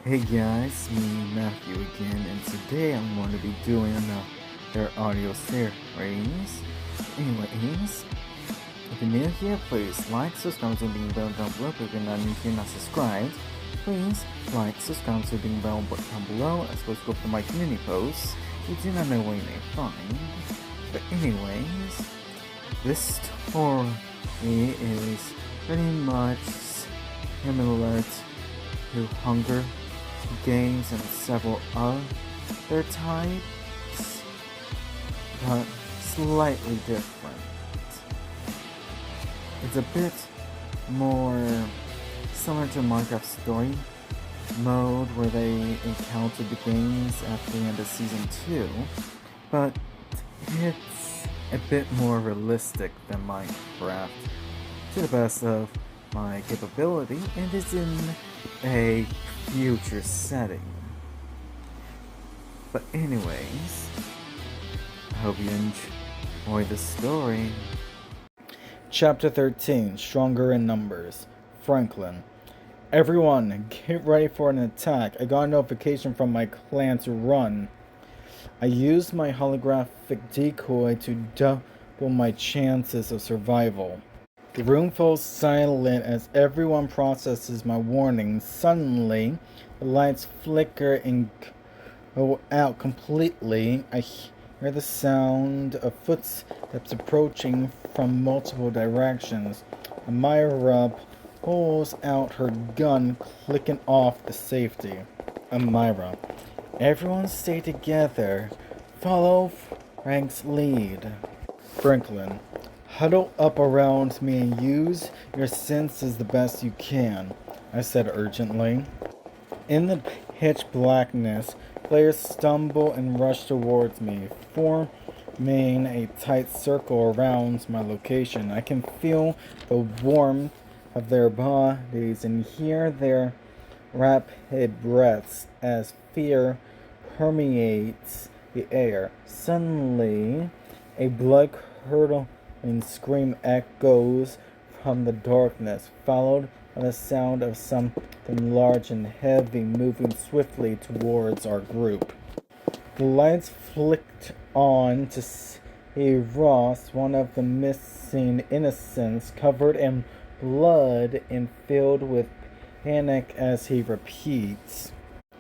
Hey guys, me Matthew again, and today I'm going to be doing another audio series. Anyways, if you're new here, please like, subscribe to the bell down below. If you're not subscribed, please like, subscribe to the bell down below, as well as go for my community posts. You do not know where you may find. But anyways, this story is pretty much similar to Hunger Games and several other types, but slightly different. It's a bit more similar to Minecraft story mode, where they encounter the games at the end of season 2, but it's a bit more realistic than Minecraft to the best of my capability, and is in a future setting. But anyways, I hope you enjoy the story. Chapter 13, Stronger in Numbers. Franklin. Everyone, get ready for an attack. I got a notification from my clan to run. I used my holographic decoy to double my chances of survival. The room falls silent as everyone processes my warning. Suddenly, the lights flicker and go out completely. I hear the sound of footsteps approaching from multiple directions. Amira pulls out her gun, clicking off the safety. Amira. Everyone stay together. Follow Frank's lead. Franklin. Huddle up around me and use your senses the best you can, I said urgently. In the pitch blackness, players stumble and rush towards me, forming a tight circle around my location. I can feel the warmth of their bodies and hear their rapid breaths as fear permeates the air. Suddenly, a blood-curdling scream echoes from the darkness, followed by the sound of something large and heavy moving swiftly towards our group. The lights flicked on to see Ross, one of the missing innocents, covered in blood and filled with panic as he repeats.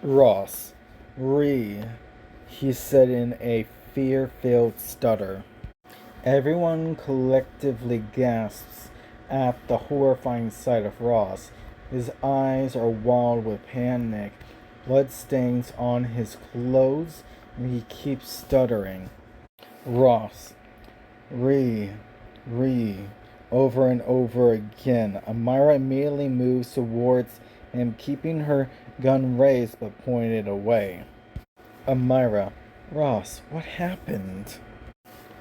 Ross. He said in a fear-filled stutter. Everyone collectively gasps at the horrifying sight of Ross. His eyes are wild with panic, blood stains on his clothes, and he keeps stuttering. Ross. Over and over again. Amira immediately moves towards him, keeping her gun raised but pointed away. Amira. Ross, what happened?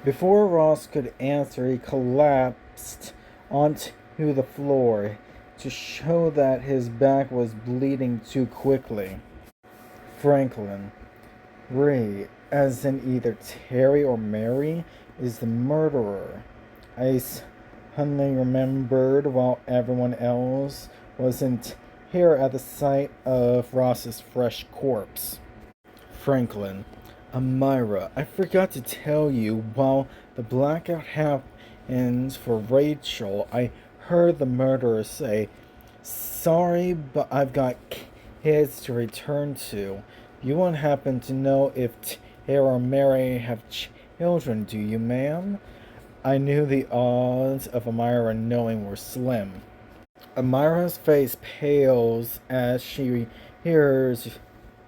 Before Ross could answer, he collapsed onto the floor to show that his back was bleeding too quickly. Franklin. As in either Terry or Mary, is the murderer. I suddenly remembered while everyone else was in terror at the sight of Ross's fresh corpse. Franklin. Amira, I forgot to tell you, while the blackout happened for Rachel, I heard the murderer say, "Sorry, but I've got kids to return to." You won't happen to know if Tara or Mary have children, do you, ma'am? I knew the odds of Amira knowing were slim. Amira's face pales as she hears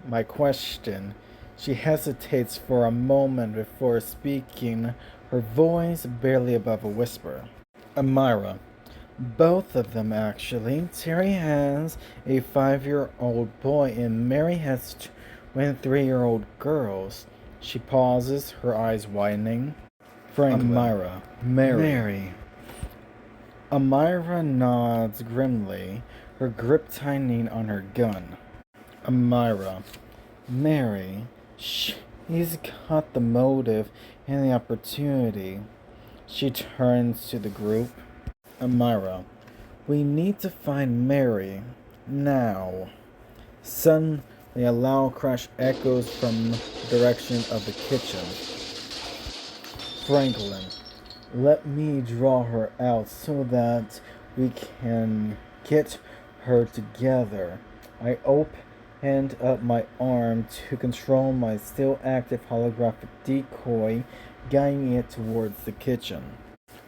my question. She hesitates for a moment before speaking, her voice barely above a whisper. Amira. Both of them, actually. Terry has a 5-year-old boy and Mary has 23-year-old girls. She pauses, her eyes widening. Franklin. Amira. Mary. Amira nods grimly, her grip tightening on her gun. Amira. Mary. She's got the motive and the opportunity. She turns to the group. Amira. We need to find Mary. Now. Suddenly, a loud crash echoes from the direction of the kitchen. Franklin, let me draw her out so that we can get her together. I opened up my arm to control my still active holographic decoy, guiding it towards the kitchen.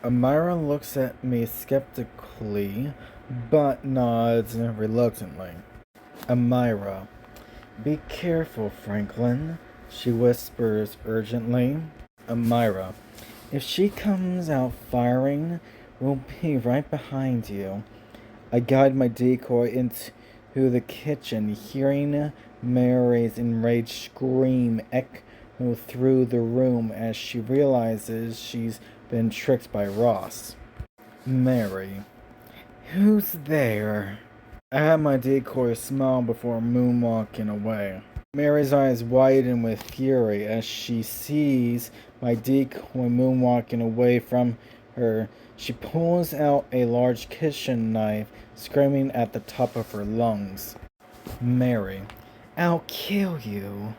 Amira looks at me skeptically, but nods reluctantly. Amira, be careful, Franklin, she whispers urgently. Amira, if she comes out firing, we'll be right behind you. I guide my decoy into the kitchen, hearing Mary's enraged scream echo through the room as she realizes she's been tricked by Ross. Mary, who's there? I have my decoy smile before moonwalking away. Mary's eyes widen with fury as she sees my decoy moonwalking away from her. She pulls out a large kitchen knife, screaming at the top of her lungs. Mary, I'll kill you.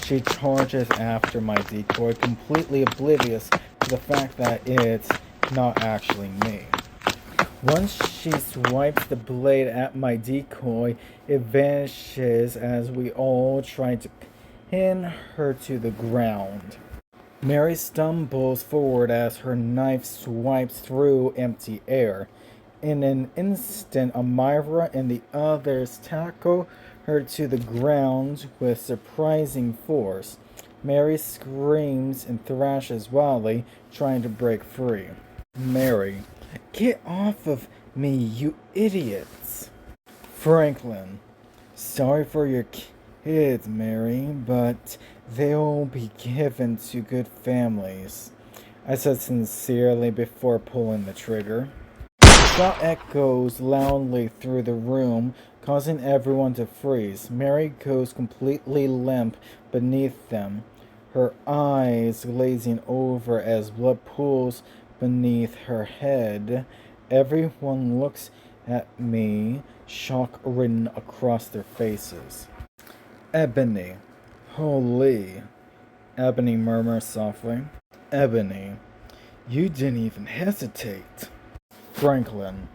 She charges after my decoy, completely oblivious to the fact that it's not actually me. Once she swipes the blade at my decoy, it vanishes as we all try to pin her to the ground. Mary stumbles forward as her knife swipes through empty air. In an instant, Amira and the others tackle her to the ground with surprising force. Mary screams and thrashes wildly, trying to break free. Mary, get off of me, you idiots! Franklin, sorry for your kids, Mary, but they'll be given to good families, I said sincerely before pulling the trigger. The shot echoes loudly through the room, causing everyone to freeze. Mary goes completely limp beneath them, her eyes glazing over as blood pools beneath her head. Everyone looks at me, shock written across their faces. Ebony. Holy. Ebony murmurs softly. Ebony, you didn't even hesitate. Franklin,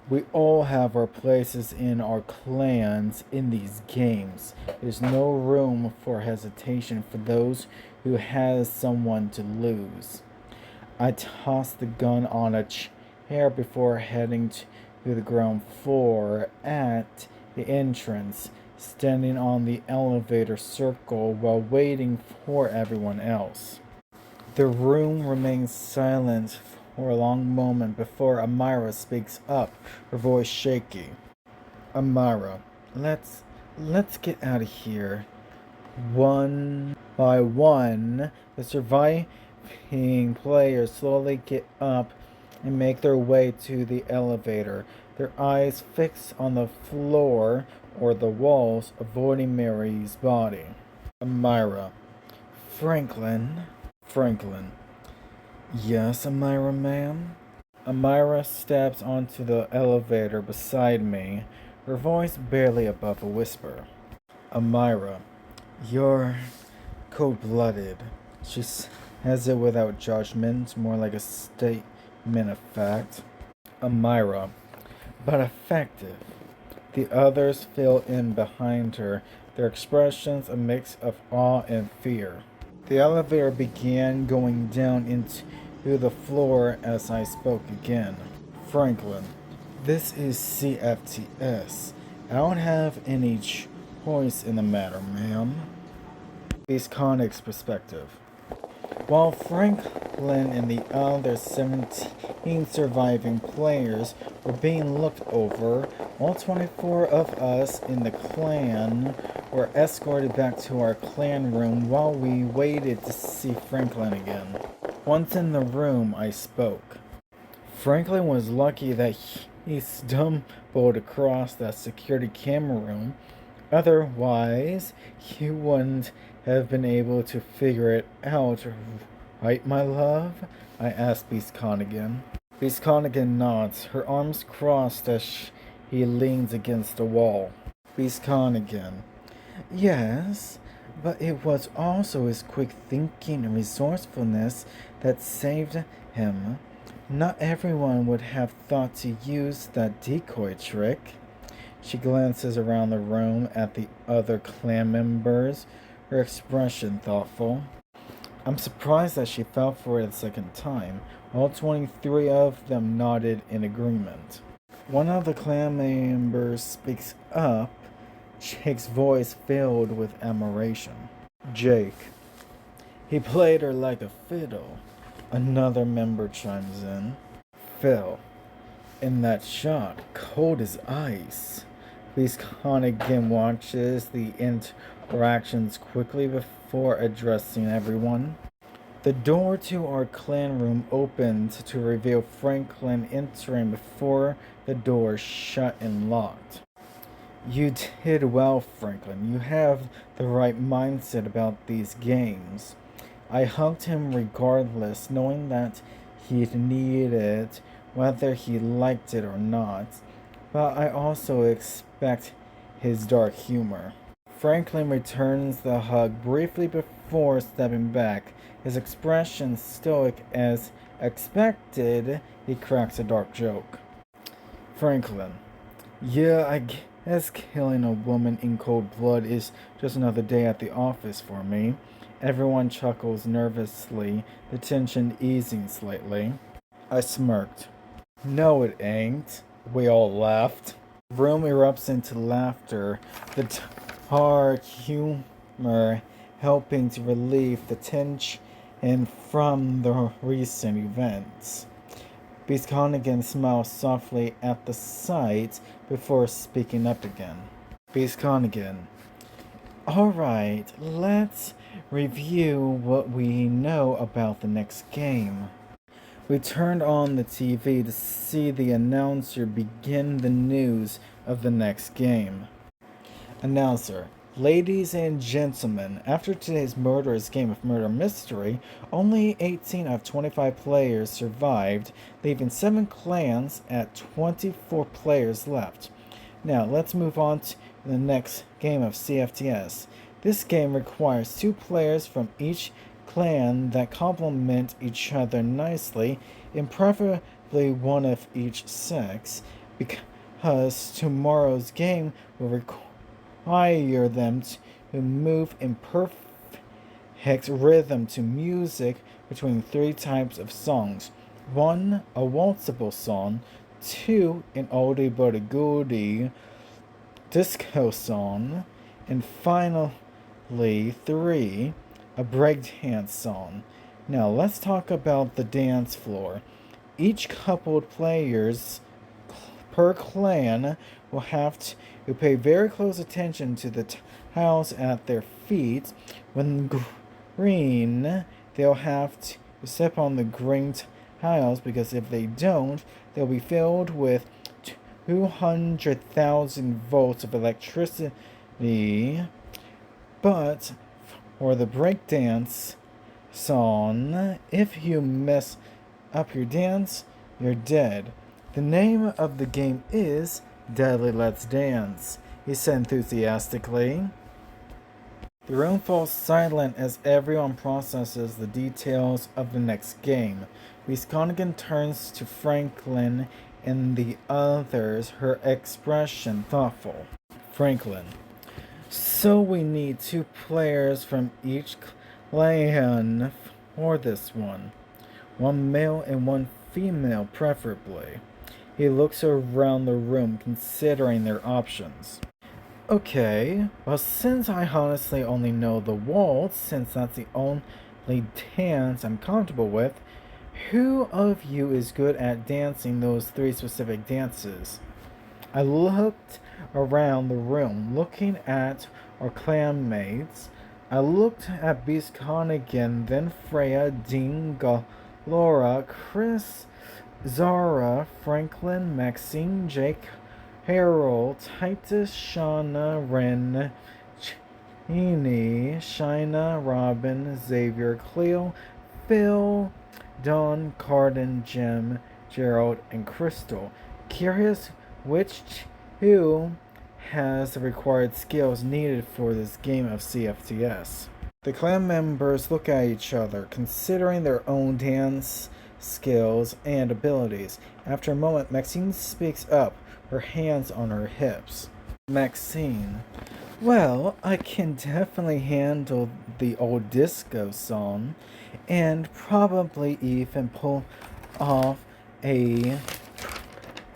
we all have our places in our clans in these games. There's no room for hesitation for those who has someone to lose. I tossed the gun on a chair before heading to the ground floor at the entrance, standing on the elevator circle while waiting for everyone else. The room remains silent for a long moment before Amira speaks up, her voice shaky. Amira, let's get out of here. One by one, the surviving players slowly get up and make their way to the elevator, their eyes fixed on the floor or the walls, avoiding Mary's body. Amira. Franklin. Yes, Amira, ma'am? Amira steps onto the elevator beside me, her voice barely above a whisper. Amira, you're cold-blooded. She says it without judgment, more like a statement of fact. Amira, but effective. The others fill in behind her, their expressions a mix of awe and fear. The elevator began going down into the floor as I spoke again. Franklin, this is CFTS. I don't have any choice in the matter, ma'am. S.X.S perspective. While Franklin and the other 17 surviving players were being looked over, all 24 of us in the clan were escorted back to our clan room while we waited to see Franklin again. Once in the room, I spoke. Franklin was lucky that he stumbled across that security camera room. Otherwise, he wouldn't have been able to figure it out, right, my love? I asked Beast Connigan. Beast Connigan nods, her arms crossed as he leans against the wall. Beast Connigan. Yes, but it was also his quick thinking and resourcefulness that saved him. Not everyone would have thought to use that decoy trick. She glances around the room at the other clan members, her expression thoughtful. I'm surprised that she fell for it a second time. All 23 of them nodded in agreement. One of the clan members speaks up, Jake's voice filled with admiration. Jake. He played her like a fiddle. Another member chimes in. Phil. In that shot, cold as ice. Beast Connigan watches the interactions quickly before addressing everyone. The door to our clan room opened to reveal Franklin entering before the door shut and locked. You did well, Franklin. You have the right mindset about these games. I hugged him regardless, knowing that he'd need it, whether he liked it or not. But I also expect his dark humor. Franklin returns the hug briefly before stepping back. His expression stoic as expected, he cracks a dark joke. Franklin. Yeah, I guess killing a woman in cold blood is just another day at the office for me. Everyone chuckles nervously, the tension easing slightly. I smirked. No, it ain't. We all laughed. The room erupts into laughter, the dark humor helping to relieve the tension from the recent events. Beast Connigan smiles softly at the sight before speaking up again. Beast Connigan. Alright, let's review what we know about the next game. We turned on the TV to see the announcer begin the news of the next game. Announcer. Ladies and gentlemen, after today's murderous game of murder mystery, only 18 of 25 players survived, leaving 7 clans at 24 players left. Now, let's move on to the next game of CFTS. This game requires 2 players from each clan that complement each other nicely, and preferably one of each sex, because tomorrow's game will require them to move in perfect rhythm to music between 3 types of songs. 1, a waltzable song. 2, an oldie but a goodie disco song. And finally, 3, a breakdance song. Now let's talk about the dance floor. Each coupled players per clan will have to pay very close attention to the tiles at their feet. When green, they'll have to step on the green tiles, because if they don't, they'll be filled with 200,000 volts of electricity. But for the breakdance song, if you mess up your dance, you're dead. The name of the game is Deadly Let's Dance, he said enthusiastically. The room falls silent as everyone processes the details of the next game. Beast Connigan turns to Franklin and the others, her expression thoughtful. Franklin. So we need 2 players from each clan for this one. 1 male and 1 female, preferably. He looks around the room, considering their options. Okay, well, since I honestly only know the waltz, since that's the only dance I'm comfortable with, who of you is good at dancing those 3 specific dances? I looked around the room, looking at our clanmates. I looked at Beast Connigan, then Freya, Dean, Laura, Chris, Zara, Franklin, Maxine, Jake, Harold, Titus, Shauna, Ren, Jeannie, Shina, Robin, Xavier, Cleo, Phil, Don, Carden, Jim, Gerald, and Crystal. Curious which 2 has the required skills needed for this game of CFTS. The clan members look at each other, considering their own dance skills and abilities. After a moment, Maxine speaks up, her hands on her hips. Maxine: well, I can definitely handle the old disco song, and probably even pull off a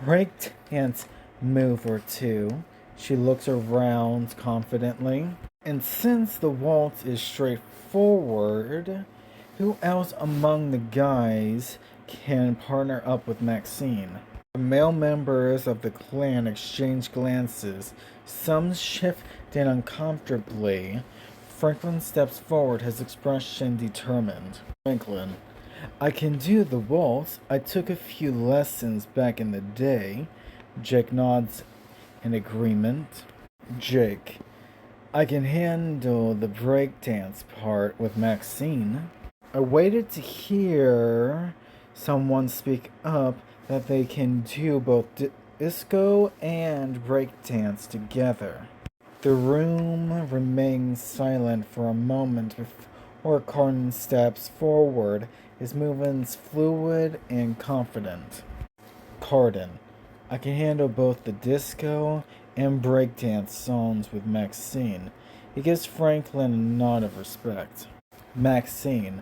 breakdance move or two. She looks around confidently. And since the waltz is straightforward, who else among the guys can partner up with Maxine? The male members of the clan exchange glances, some shifting uncomfortably. Franklin steps forward, his expression determined. Franklin: I can do the waltz. I took a few lessons back in the day. Jake nods in agreement. Jake: I can handle the breakdance part with Maxine. I waited to hear someone speak up that they can do both disco and breakdance together. The room remains silent for a moment before Carden steps forward, his movements fluid and confident. Carden: I can handle both the disco and breakdance songs with Maxine. He gives Franklin a nod of respect. Maxine: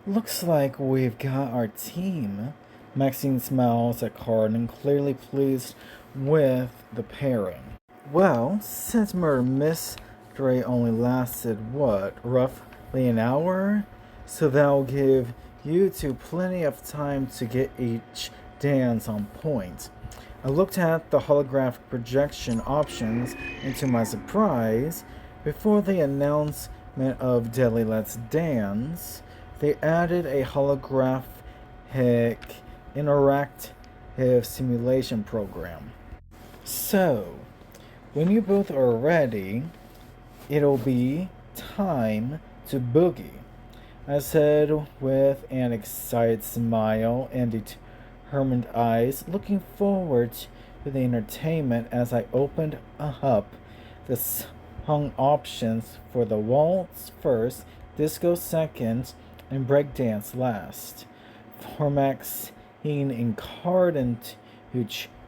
looks like we've got our team. Maxine smiles at Carden, clearly pleased with the pairing. Well, since Murder Mystery only lasted, roughly an hour? So that'll give you two plenty of time to get each dance on point. I looked at the holographic projection options, and to my surprise, before the announcement of Deadly Let's Dance, they added a holographic interactive simulation program. So, when you both are ready, it'll be time to boogie, I said with an excited smile and determined eyes, looking forward to the entertainment as I opened up the song options for the waltz first, disco second, and breakdance last. For Maxine and Carden to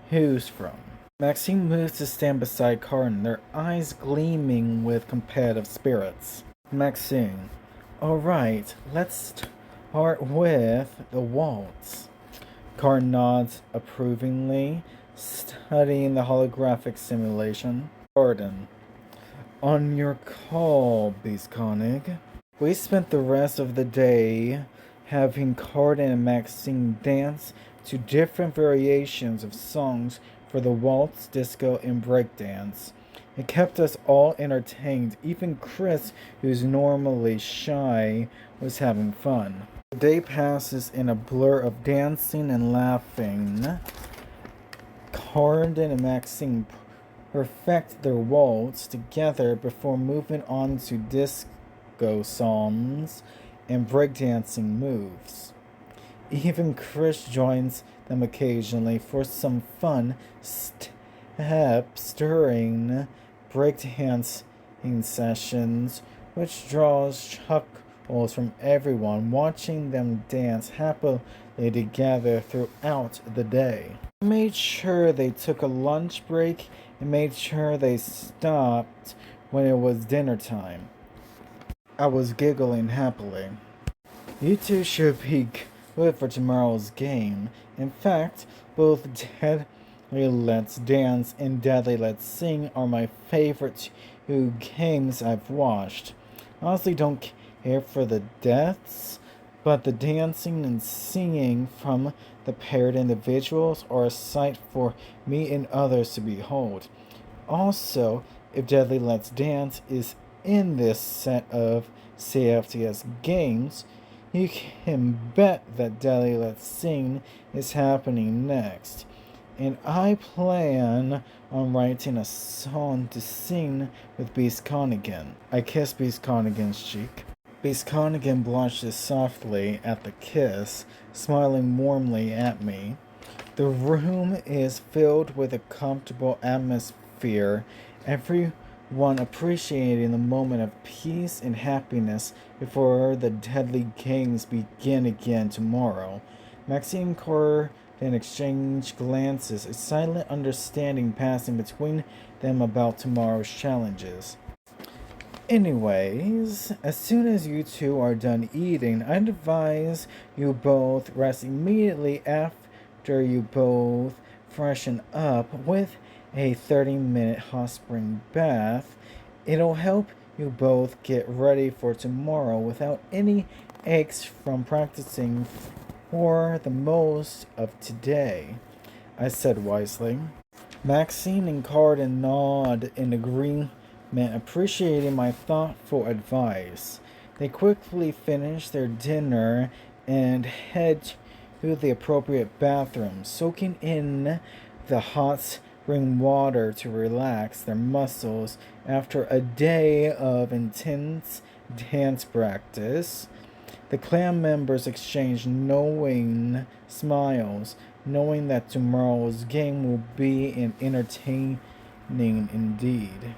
choose from. Maxine moves to stand beside Carden, their eyes gleaming with competitive spirits. Maxine: alright, let's start with the waltz. Carden nods approvingly, studying the holographic simulation. Carden: on your call, Beastconig. We spent the rest of the day having Carden and Maxine dance to different variations of songs for the waltz, disco, and breakdance. It kept us all entertained. Even Chris, who's normally shy, was having fun. The day passes in a blur of dancing and laughing. Carden and Maxine perfect their waltz together before moving on to disco songs and breakdancing moves. Even Chris joins them occasionally for some fun steps during breakdancing sessions, which draws chuckles from everyone watching them dance happily together throughout the day. I made sure they took a lunch break and made sure they stopped when it was dinner time. I was giggling happily. You two should be good for tomorrow's game. In fact, both Deadly Let's Dance and Deadly Let's Sing are my favorite two games I've watched. I honestly don't care for the deaths, but the dancing and singing from the paired individuals are a sight for me and others to behold. Also, if Deadly Let's Dance is in this set of CFTS games, you can bet that Deadly Let's Sing is happening next. And I plan on writing a song to sing with Beastconig. I kiss Beastconig's cheek. Beastconig blushes softly at the kiss, smiling warmly at me. The room is filled with a comfortable atmosphere everyone appreciating the moment of peace and happiness before the deadly games begin again tomorrow. Maxine and Cora then exchange glances, a silent understanding passing between them about tomorrow's challenges. Anyways, as soon as you two are done eating, I'd advise you both rest immediately after you both freshen up with a 30-minute hot spring bath. It'll help you both get ready for tomorrow without any aches from practicing for the most of today, I said wisely. Maxine and Carden nod in agreement, appreciating my thoughtful advice. They quickly finish their dinner and head to the appropriate bathroom, soaking in the hot spring water to relax their muscles after a day of intense dance practice. The clan members exchange knowing smiles, knowing that tomorrow's game will be entertaining indeed.